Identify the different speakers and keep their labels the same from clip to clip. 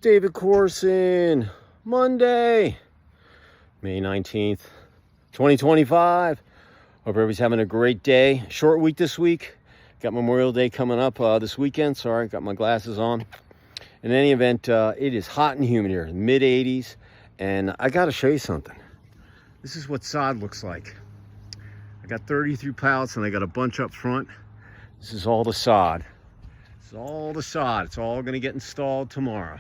Speaker 1: David Corson, Monday, May 19th, 2025. Hope everybody's having a great day. Short week this week. Got Memorial Day coming up this weekend. Sorry, got my glasses on. In any event, it is hot and humid here, mid 80s. And I got to show you something. This is what sod looks like. I got 33 pallets and I got a bunch up front. This is all the sod. This is all the sod. It's all going to get installed tomorrow.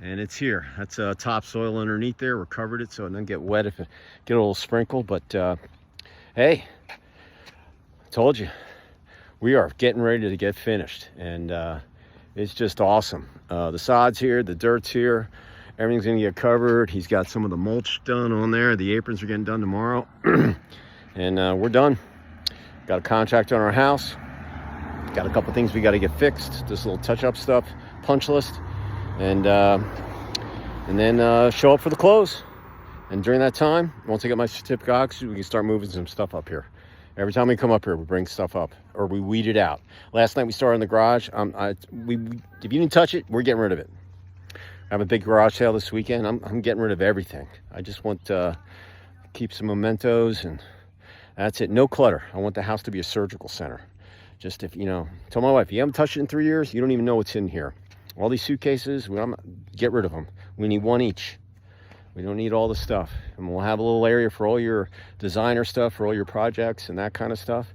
Speaker 1: And it's here. That's topsoil underneath there. We covered it so it doesn't get wet if it get a little sprinkle. But hey, I told you, we are getting ready to get finished. And it's just awesome. The sod's here, the dirt's here. Everything's gonna get covered. He's got some of the mulch done on there. The aprons are getting done tomorrow. And we're done. Got a contract on our house. Got a couple things we got to get fixed. Just little touch-up stuff, punch list. And then show up for the close. And during that time, once I get my certificate of occupancy, we can start moving some stuff up here. Every time we come up here, we bring stuff up or we weed it out. Last night we started in the garage. If you didn't touch it, we're getting rid of it. I have a big garage sale this weekend. I'm getting rid of everything. I just want to keep some mementos and that's it. No clutter. I want the house to be a surgical center. Just if, tell my wife, you haven't touched it in 3 years, you don't even know what's in here. All these suitcases, get rid of them. We need one each. We don't need all the stuff. And we'll have a little area for all your designer stuff, for all your projects and that kind of stuff.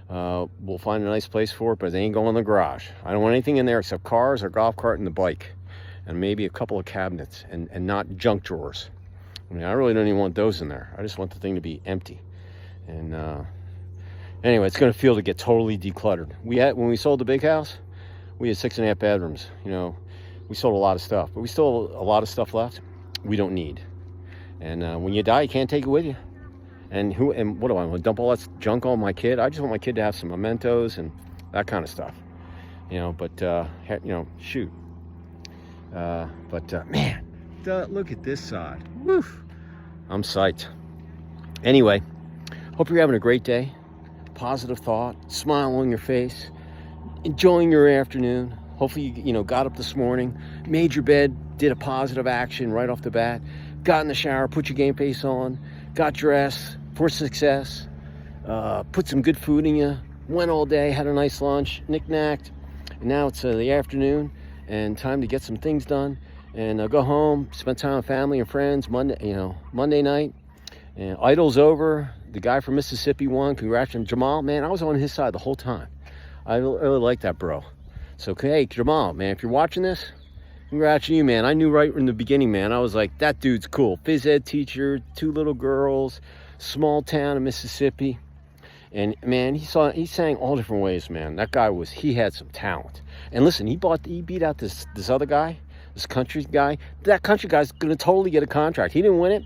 Speaker 1: We'll find a nice place for it, but they ain't going in the garage. I don't want anything in there except cars, our golf cart, and the bike. And maybe a couple of cabinets and not junk drawers. I really don't even want those in there. I just want the thing to be empty. And anyway, it's going to feel to get totally decluttered. When we sold the big house, we had 6.5 bedrooms. We sold a lot of stuff, but we still have a lot of stuff left we don't need. And when you die, you can't take it with you. And what do I want to dump all that junk on my kid? I just want my kid to have some mementos and that kind of stuff. Shoot. Man, look at this side. Woo! I'm psyched. Anyway, hope you're having a great day. Positive thought, smile on your face, enjoying your afternoon. Hopefully you got up this morning, made your bed, did a positive action right off the bat, got in the shower, put your game face on, got dressed for success, put some good food in you, went all day, had a nice lunch, knick-knacked, and now it's the afternoon and time to get some things done and go home, spend time with family and friends. Monday night, and Idol's over. The guy from Mississippi won. Congratulations, Jamal. Man, I was on his side the whole time. I really like that bro. So, hey, Jamal, man, if you're watching this, congrats to you, man. I knew right in the beginning, man. I was like, that dude's cool. Phys ed teacher, 2 little girls, small town in Mississippi. And, man, he sang all different ways, man. That guy he had some talent. And listen, he beat out this other guy, this country guy. That country guy's going to totally get a contract. He didn't win it.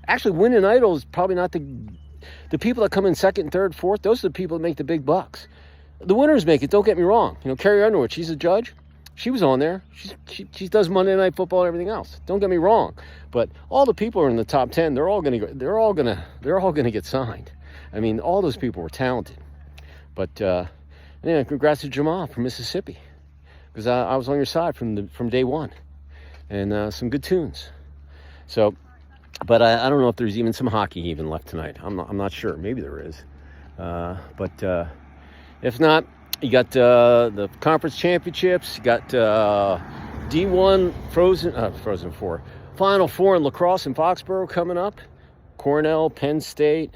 Speaker 1: Actually, winning Idol is probably not the people that come in second, third, fourth. Those are the people that make the big bucks. The winners make it. Don't get me wrong. Carrie Underwood, she's a judge. She was on there. She does Monday Night Football and everything else. Don't get me wrong. But all the people are in the top 10. They're all gonna get signed. I mean, all those people were talented. But anyway, congrats to Jamal from Mississippi, because I was on your side from day one, and some good tunes. So. But I don't know if there's even some hockey even left tonight. I'm not sure. Maybe there is. But if not, you got the conference championships. You got D1 Frozen Four, Final Four in lacrosse in Foxborough coming up. Cornell, Penn State,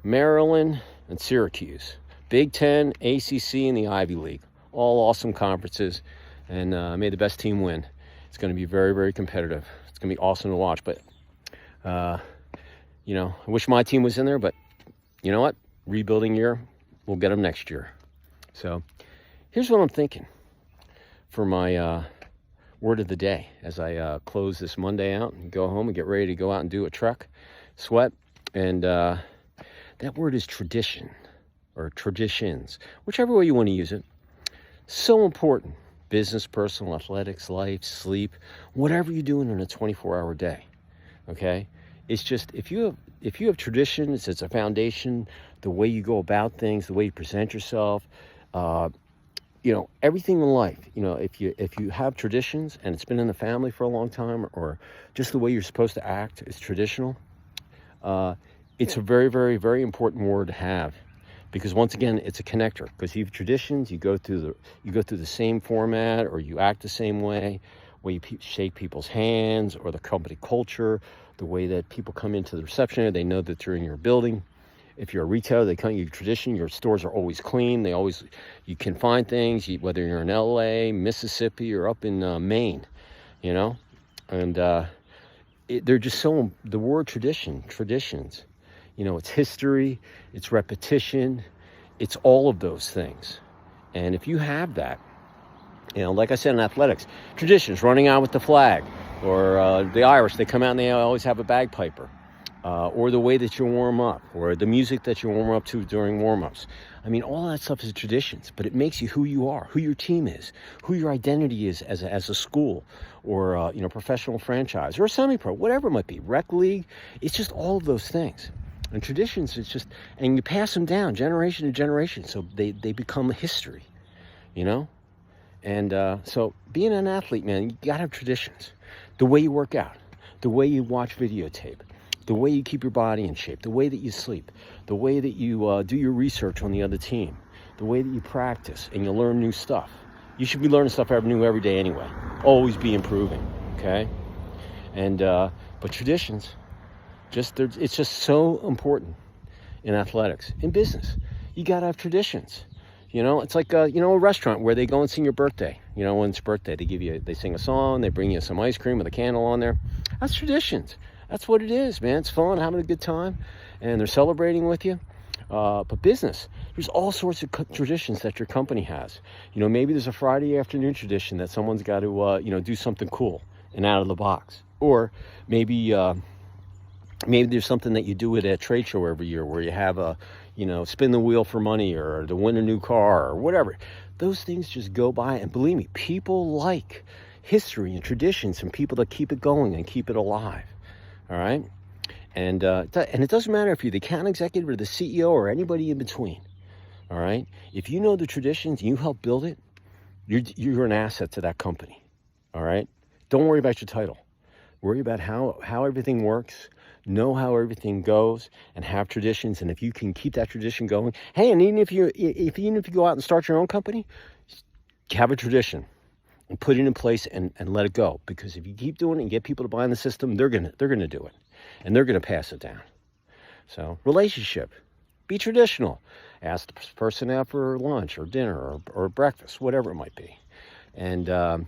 Speaker 1: Maryland, and Syracuse. Big Ten, ACC, and the Ivy League. All awesome conferences. And may the best team win. It's going to be very, very competitive. It's going to be awesome to watch. But I wish my team was in there, but you know what? Rebuilding year, we'll get them next year. So here's what I'm thinking for my word of the day as I close this Monday out and go home and get ready to go out and do a trek, sweat. And that word is tradition or traditions, whichever way you want to use it. So important. Business, personal, athletics, life, sleep, whatever you're doing in a 24-hour day. Okay, it's just if you have traditions, it's a foundation. The way you go about things, the way you present yourself, everything in life, if you have traditions and it's been in the family for a long time, or just the way you're supposed to act is traditional, it's a very, very, very important word to have, because once again, it's a connector. Because you have traditions, you go through the same format, or you act the same way, where you shake people's hands, or the company culture, the way that people come into the reception area, they know that you're in your building. If you're a retailer, they come your tradition. Your stores are always clean. You can find things, whether you're in LA, Mississippi, or up in Maine, and they're just the word traditions, it's history, it's repetition, it's all of those things. And if you have that, like I said in athletics, traditions, running out with the flag, or the Irish, they come out and they always have a bagpiper. Or the way that you warm up, or the music that you warm up to during warm-ups. I mean, all that stuff is traditions, but it makes you who you are, who your team is, who your identity is as a school, or professional franchise, or a semi-pro, whatever it might be, rec league. It's just all of those things. And traditions, and you pass them down generation to generation, so they become history, And so being an athlete, man, you gotta have traditions. The way you work out, the way you watch videotape, the way you keep your body in shape, the way that you sleep, the way that you do your research on the other team, the way that you practice and you learn new stuff. You should be learning stuff new every day anyway. Always be improving, okay? And but traditions, it's just so important in athletics, in business. You gotta have traditions. It's like a restaurant where they go and sing your birthday. When it's birthday, they sing a song, they bring you some ice cream with a candle on there. That's traditions. That's what it is, man. It's fun, having a good time, and they're celebrating with you. But business, there's all sorts of traditions that your company has. Maybe there's a Friday afternoon tradition that someone's got to, do something cool and out of the box. Or maybe there's something that you do at a trade show every year where you have a, spin the wheel for money, or to win a new car, or whatever. Those things just go by, and believe me, people like history and traditions and people that keep it going and keep it alive. All right, and it doesn't matter if you're the account executive or the CEO or anybody in between. All right, if you know the traditions and you help build it, you're an asset to that company. All right, don't worry about your title. Worry about how everything works. Know how everything goes, and have traditions. And if you can keep that tradition going, hey, and even if you go out and start your own company, have a tradition. And put it in place and let it go. Because if you keep doing it and get people to buy in the system, they're gonna do it. And they're gonna pass it down. So, relationship. Be traditional. Ask the person out for lunch or dinner or breakfast, whatever it might be. And, I'm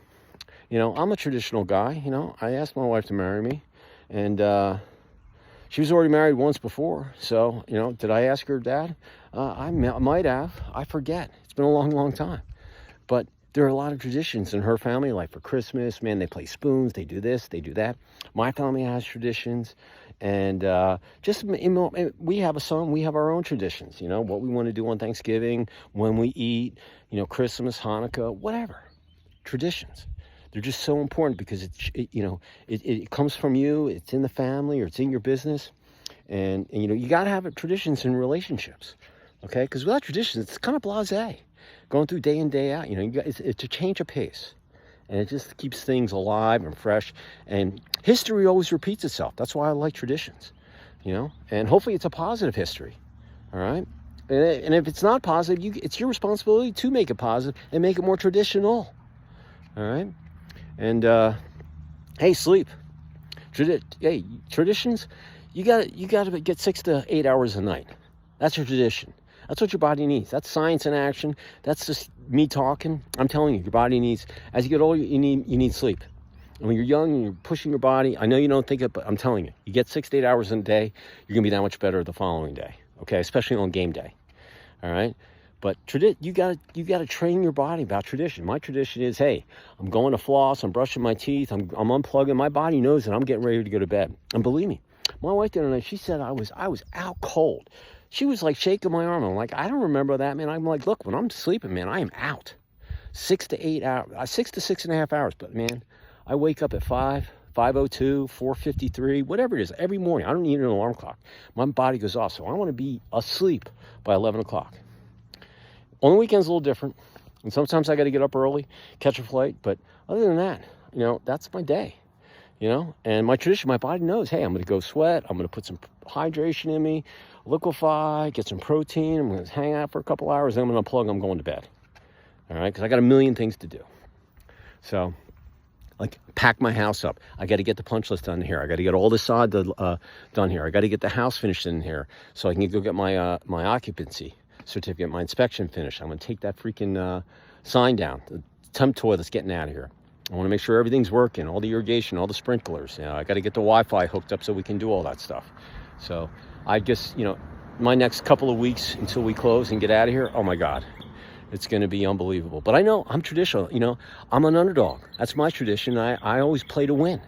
Speaker 1: a traditional guy. I asked my wife to marry me. And she was already married once before. So, did I ask her, Dad? I might have. I forget. It's been a long, long time. But there are a lot of traditions in her family, like for Christmas, man, they play spoons, they do this, they do that. My family has traditions, and we have we have our own traditions, what we want to do on Thanksgiving, when we eat, Christmas, Hanukkah, whatever. Traditions. They're just so important because it comes from you, it's in the family, or it's in your business, and you got to have traditions in relationships, okay? Because without traditions, it's kind of blasé. Going through day in, day out, it's a change of pace, and it just keeps things alive and fresh. And history always repeats itself. That's why I like traditions, and hopefully it's a positive history. All right. And if it's not positive, it's your responsibility to make it positive and make it more traditional. All right. And hey, sleep. Traditions. You got to get 6 to 8 hours a night. That's your tradition. That's what your body needs. That's science in action. That's just me talking. I'm telling you, your body needs, as you get older, you need sleep. And when you're young and you're pushing your body, I know you don't think it, but I'm telling you, you get 6 to 8 hours in a day, you're going to be that much better the following day. Okay, especially on game day. All right? But you got to train your body about tradition. My tradition is, hey, I'm going to floss, I'm brushing my teeth, I'm unplugging. My body knows that I'm getting ready to go to bed. And believe me, my wife the other night, she said I was out cold. She was like shaking my arm. I'm like, I don't remember that, man. I'm like, look, when I'm sleeping, man, I am out. 6 to 8 hours, 6 to 6.5 hours. But man, I wake up at 5:02, 4:53, whatever it is, every morning. I don't need an alarm clock. My body goes off. So I want to be asleep by 11 o'clock. On the weekends, a little different. And sometimes I got to get up early, catch a flight. But other than that, that's my day, And my tradition, my body knows, hey, I'm going to go sweat. I'm going to put some hydration in me, liquefy, get some protein. I'm going to hang out for a couple hours. Then I'm going to unplug. I'm going to bed. All right? Because I got a million things to do. So, pack my house up. I got to get the punch list done here. I got to get all this sod done here. I got to get the house finished in here so I can go get my my occupancy certificate, my inspection finished. I'm going to take that freaking sign down. The temp toilet's getting out of here. I want to make sure everything's working, all the irrigation, all the sprinklers. I got to get the Wi-Fi hooked up so we can do all that stuff. So I guess, my next couple of weeks until we close and get out of here, oh my God, it's going to be unbelievable. But I know I'm traditional, I'm an underdog. That's my tradition. I always play to win,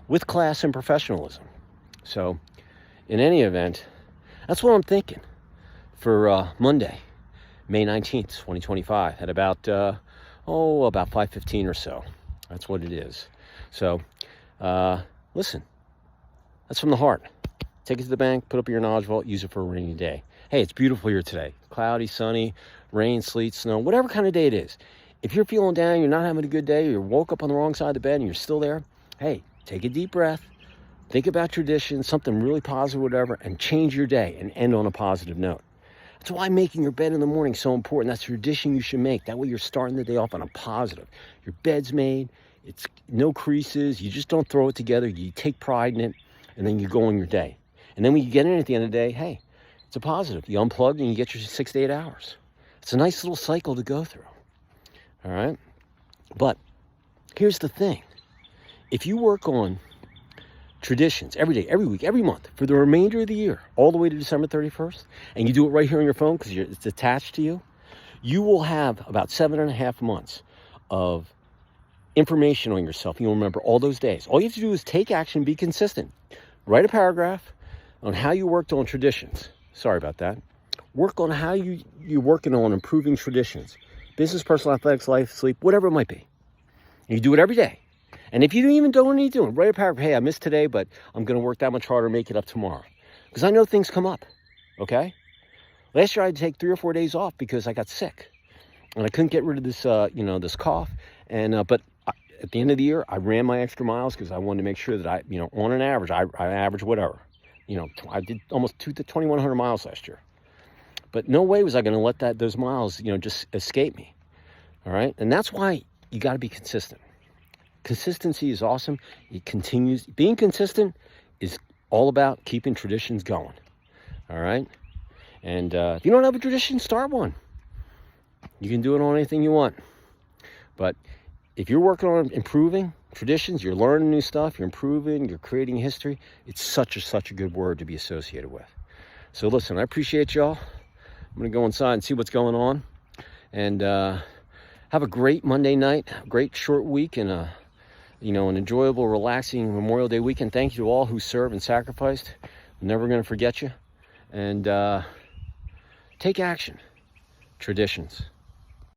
Speaker 1: with class and professionalism. So in any event, that's what I'm thinking for Monday, May 19th, 2025 at about 5:15 or so. That's what it is. So listen, that's from the heart. Take it to the bank, put up your knowledge vault, use it for a rainy day. Hey, it's beautiful here today. Cloudy, sunny, rain, sleet, snow, whatever kind of day it is. If you're feeling down, you're not having a good day, you woke up on the wrong side of the bed and you're still there, hey, take a deep breath, think about tradition, something really positive, whatever, and change your day and end on a positive note. That's why making your bed in the morning is so important. That's a tradition you should make. That way you're starting the day off on a positive. Your bed's made, it's no creases, you just don't throw it together, you take pride in it, and then you go on your day. And then when you get in at the end of the day, hey, it's a positive. You unplug and you get your 6 to 8 hours. It's a nice little cycle to go through. All right? But here's the thing. If you work on traditions every day, every week, every month, for the remainder of the year, all the way to December 31st, and you do it right here on your phone because it's attached to you, you will have about 7.5 months of information on yourself. You'll remember all those days. All you have to do is take action, be consistent. Write a paragraph on how you worked on traditions. Sorry about that. Work on how you're working on improving traditions. Business, personal, athletics, life, sleep, whatever it might be. And you do it every day. And if you don't even know what you're doing, write a paragraph. Hey, I missed today, but I'm going to work that much harder, make it up tomorrow. Because I know things come up, okay? Last year I had to take 3 or 4 days off because I got sick. And I couldn't get rid of this, this cough. And but at the end of the year, I ran my extra miles because I wanted to make sure that I, on an average, I average whatever. I did almost 2,100 miles last year. But no way was I going to let those miles, just escape me. All right? And that's why you got to be consistent. Consistency is awesome. It continues. Being consistent is all about keeping traditions going. All right? And if you don't have a tradition, start one. You can do it on anything you want. But if you're working on improving traditions, you're learning new stuff, you're improving, you're creating history, it's such a good word to be associated with. So listen, I appreciate y'all. I'm going to go inside and see what's going on. And have a great Monday night, great short week, and an enjoyable, relaxing Memorial Day weekend. Thank you to all who served and sacrificed. I'm never going to forget you. And take action. Traditions.